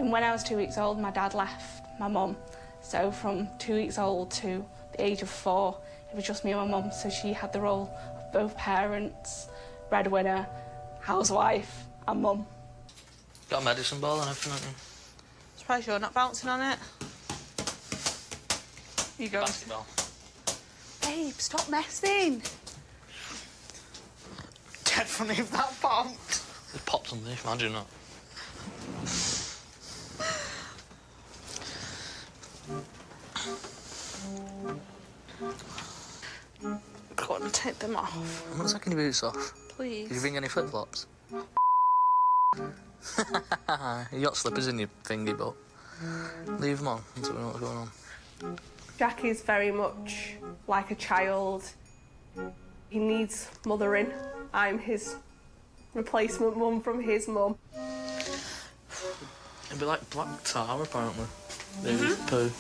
From when I was 2 weeks old, my dad left my mum. So from 2 weeks old to the age of 4, it was just me and my mum, so she had the role of both parents, breadwinner, housewife and mum. Got a medicine ball and everything, haven't you? Surprised you're not bouncing on it. You go. Basketball. Babe, stop messing. Dead funny if that popped. It popped underneath, imagine that. Go on, take them off. I'm not taking your boots off. Please. Did you bring any flip-flops? You got slippers in your thingy, but leave them on until we know what's going on. Jackie's very much like a child. He needs mothering. I'm his replacement mum from his mum. It'd be like black tar, apparently. Poo.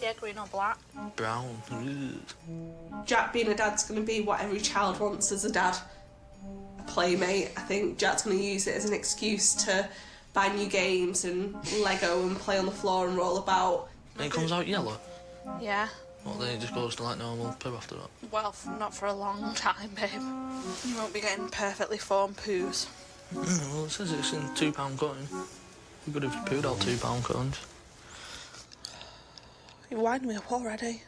Yeah, green or black. Brown. Jack being a dad's going to be what every child wants as a dad. A playmate. I think Jack's going to use it as an excuse to buy new games and Lego and play on the floor and roll about. And it comes out yellow? Yeah. Well, then it just goes to like normal poo after that. Well, not for a long time, babe. You won't be getting perfectly formed poos. Well, it says it's in £2 coin. You could have pooed out £2 coins. You're winding me up already.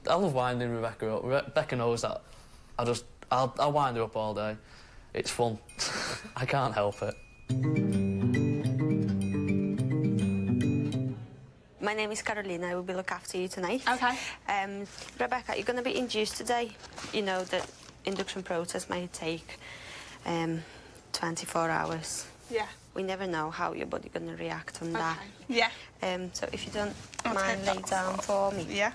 I love winding Rebecca up. Rebecca knows that. I'll wind her up all day. It's fun. I can't help it. My name is Carolina. I will be looking after you tonight. Okay. Rebecca, you're going to be induced today. You know, the induction process may take 24 hours. Yeah. We never know how your body's going to react on that. Yeah. So if you don't I'll mind, take lay that down for me. Yeah.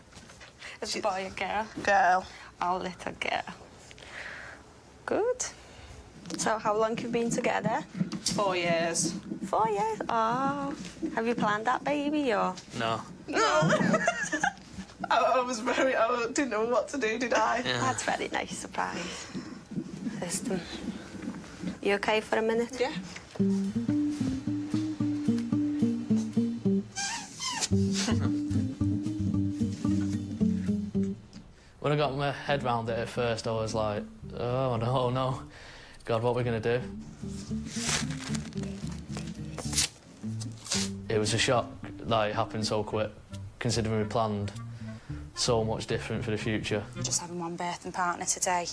Is it a boy or girl? Girl. Oh, little girl. Good. So how long have you been together? 4 years. 4 years? Oh. Have you planned that baby, or...? No. No. I didn't know what to do, did I? Yeah. That's very nice surprise. Listen, you okay for a minute? Yeah. When I got my head round it at first, I was like, oh, no. God, what are we going to do? It was a shock that it happened so quick, considering we planned so much different for the future. Just having one birthing partner today?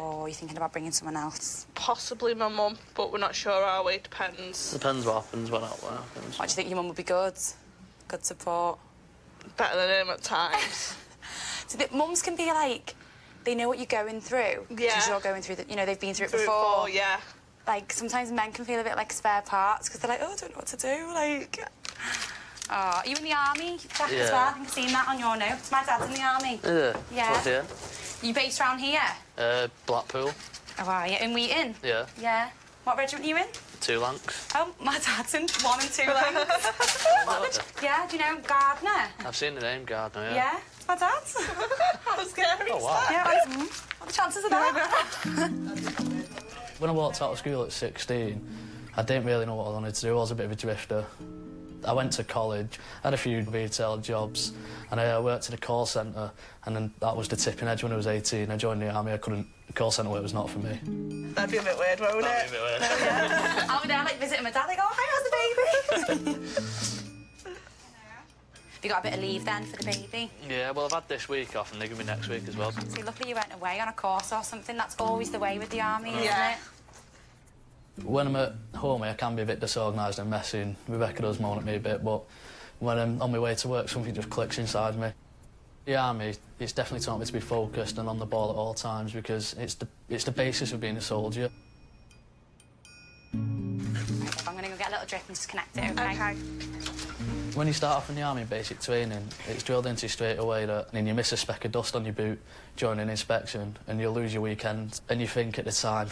Or are you thinking about bringing someone else? Possibly my mum, but we're not sure, are we? Depends. Depends what happens, what happens. Why do you think your mum would be good? Good support? Better than him at times. So that mums can be like, they know what you're going through. Yeah. Because you're going through, you know, they've been through it Before, before. yeah. Like, sometimes men can feel a bit like spare parts because they're like, oh, I don't know what to do, like... Oh, are you in the army, Jack, as well? I think I've seen that on your notes. My dad's in the army. Yeah. Yeah. Here? You based around here? Blackpool. Oh, are you? In Wheaton? Yeah. Yeah. What regiment are you in? 2 Lancs. Oh, my dad's in 1 and 2 lanes. Yeah, do you know Gardner? I've seen the name Gardner, yeah. Yeah, it's my dad's. How scary Oh, wow. Yeah, what are the chances of that? When I walked out of school at 16, I didn't really know what I wanted to do. I was a bit of a drifter. I went to college, had a few retail jobs, and I worked at a call centre, and then that was the tipping edge when I was 18. I joined the army. The call centre work was not for me. That'd be a bit weird, won't it? That'd be a bit weird. I'll be there, like, visiting my dad, like, oh, hi, how's the baby? Have you got a bit of leave, then, for the baby? Yeah, well, I've had this week off, and they're going to be next week as well. See, luckily you went away on a course or something. That's always the way with the army, isn't Yeah. it? When I'm at home, I can be a bit disorganised and messy, and Rebecca does moan at me a bit, but when I'm on my way to work, something just clicks inside me. The army, it's definitely taught me to be focused and on the ball at all times because it's the basis of being a soldier. Right, I'm going to go get a little drip and just connect it, OK? OK. When you start off in the army basic training, it's drilled into you straight away that you miss a speck of dust on your boot during an inspection and you'll lose your weekend. And you think at the time,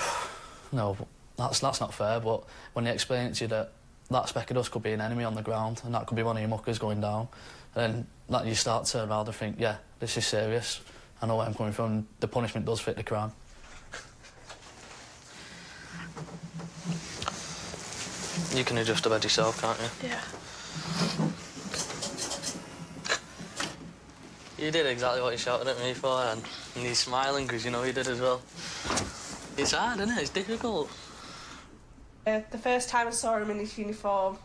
no, that's not fair, but when they explain it to you that speck of dust could be an enemy on the ground and that could be one of your muckers going down, then that you start to turn around and think, yeah, this is serious. I know where I'm coming from. The punishment does fit the crime. You can adjust the bed yourself, can't you? Yeah. You did exactly what you shouted at me for, and he's smiling because you know you did as well. It's hard, isn't it? It's difficult. The first time I saw him in his uniform,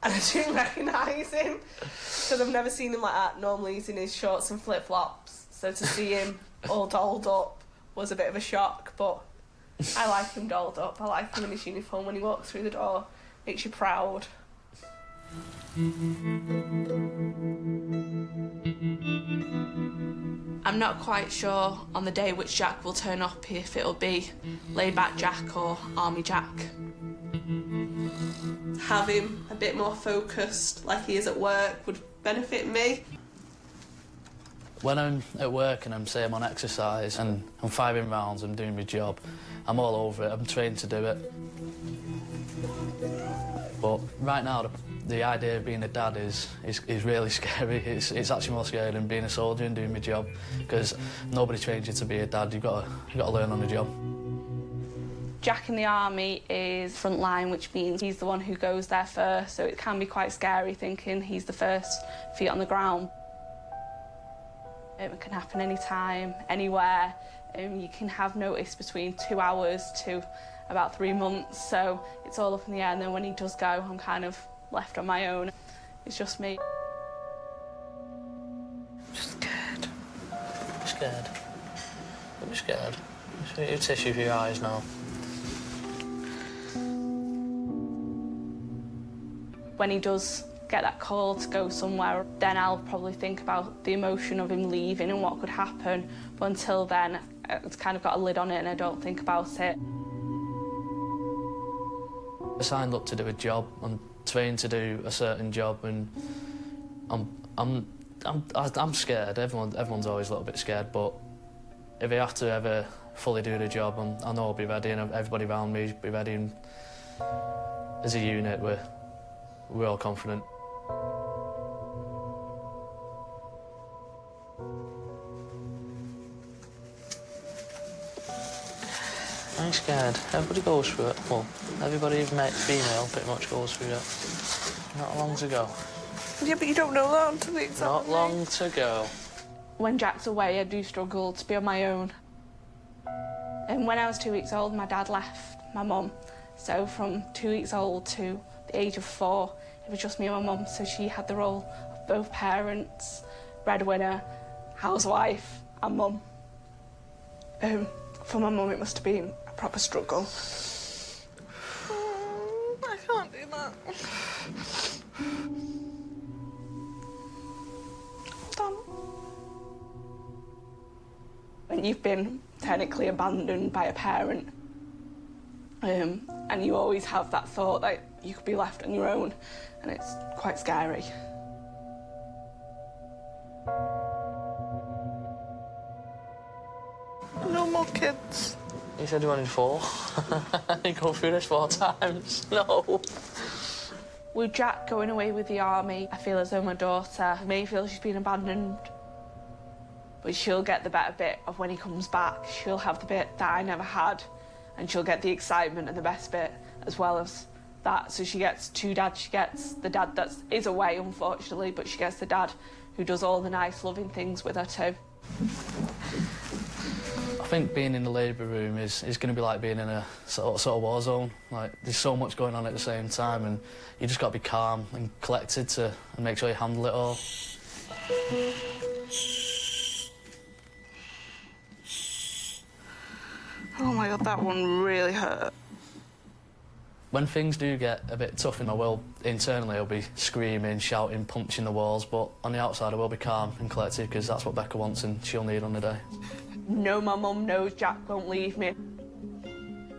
and I didn't recognise him because I've never seen him like that. Normally he's in his shorts and flip-flops, so to see him all dolled up was a bit of a shock, but I like him dolled up. I like him in his uniform when he walks through the door. Makes you proud. I'm not quite sure on the day which Jack will turn up, if it'll be laid-back Jack or army Jack. Have him a bit more focused like he is at work would benefit me. When I'm at work and I'm on exercise and I'm firing rounds, I'm doing my job, I'm all over it, I'm trained to do it. But right now, the idea of being a dad is really scary. It's actually more scary than being a soldier and doing my job, because nobody trains you to be a dad. You've got to learn on the job. Jack in the army is front line, which means he's the one who goes there first, so it can be quite scary thinking he's the first feet on the ground. It can happen anytime, anywhere. You can have notice between 2 hours to about 3 months, so it's all up in the air, and then when he does go, I'm kind of left on my own. It's just me. I'm scared. I'm scared. I'm scared. You tissue for your eyes now. When he does get that call to go somewhere, then I'll probably think about the emotion of him leaving and what could happen. But until then, it's kind of got a lid on it and I don't think about it. I signed up to do a job. I'm trained to do a certain job, and I'm scared. Everyone's always a little bit scared, but if I have to ever fully do the job, I know I'll be ready, and everybody around me will be ready. And as a unit, we're all confident. I'm scared. Everybody goes through it. Well, everybody who's met female pretty much goes through it. Not long to go. Yeah, but you don't know that until the exam. Not long to go. When Jack's away, I do struggle to be on my own. And when I was 2 weeks old, my dad left my mum. So from 2 weeks old to the age of 4, it was just me and my mum. So she had the role of both parents, breadwinner, housewife, and mum. For my mum, it must have been a proper struggle. I can't do that. Done. When you've been technically abandoned by a parent, and you always have that thought that you could be left on your own, and it's quite scary. No more kids. You said you wanted 4. You go through this 4 times. No. With Jack going away with the army, I feel as though my daughter may feel she's been abandoned, but she'll get the better bit of when he comes back. She'll have the bit that I never had, and she'll get the excitement and the best bit as well as that. So she gets 2 dads. She gets the dad that is away, unfortunately, but she gets the dad who does all the nice, loving things with her too. I think being in the labour room is going to be like being in a sort of war zone. Like, there's so much going on at the same time, and you just got to be calm and collected and make sure you handle it all. Oh my God, that one really hurt. When things do get a bit tough in my will, internally I'll be screaming, shouting, punching the walls, but on the outside I will be calm and collected, because that's what Becca wants and she'll need on the day. No, my mum knows Jack won't leave me,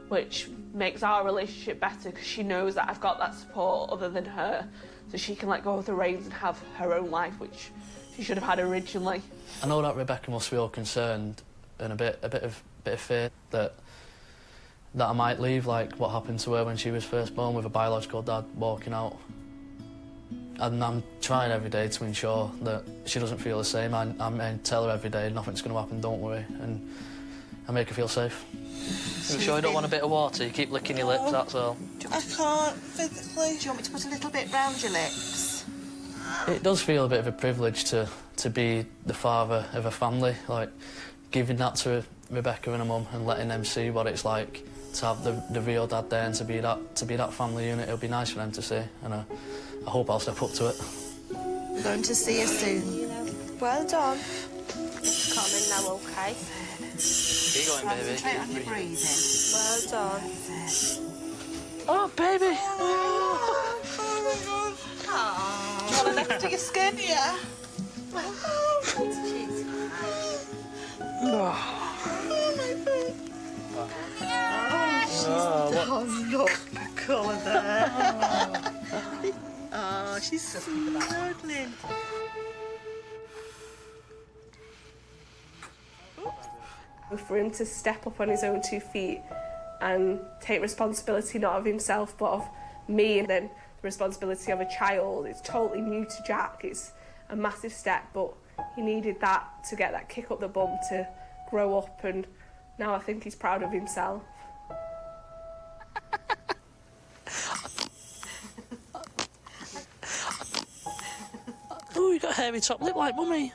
which makes our relationship better because she knows that I've got that support other than her, so she can let go of the reins and have her own life, which she should have had originally. I know that Rebecca must feel concerned and a bit of fear that I might leave, like what happened to her when she was first born with a biological dad walking out. And I'm trying every day to ensure that she doesn't feel the same. I tell her every day, nothing's going to happen, don't worry, and I make her feel safe. You sure you don't want a bit of water? You keep licking your lips, that's all. I can't physically. Do you want me to put a little bit round your lips? It does feel a bit of a privilege to to be the father of a family, like giving that to Rebecca and her mum and letting them see what it's like to have the real dad there and to be that family unit. It'll be nice for them to see, and I hope I'll step up to it. I'm going to see you soon. Well done. Coming now, OK? Keep going, baby. Concentrate on your breathing. Well done. Oh, baby! Do you want to next to your skin? Yeah. Oh, look, the colour there. Oh, she's snuggling. For him to step up on his own 2 feet and take responsibility not of himself but of me, and then the responsibility of a child, it's totally new to Jack. It's a massive step, but he needed that to get that kick up the bum to grow up, and now I think he's proud of himself. Oh, you got a hairy top lip like Mummy.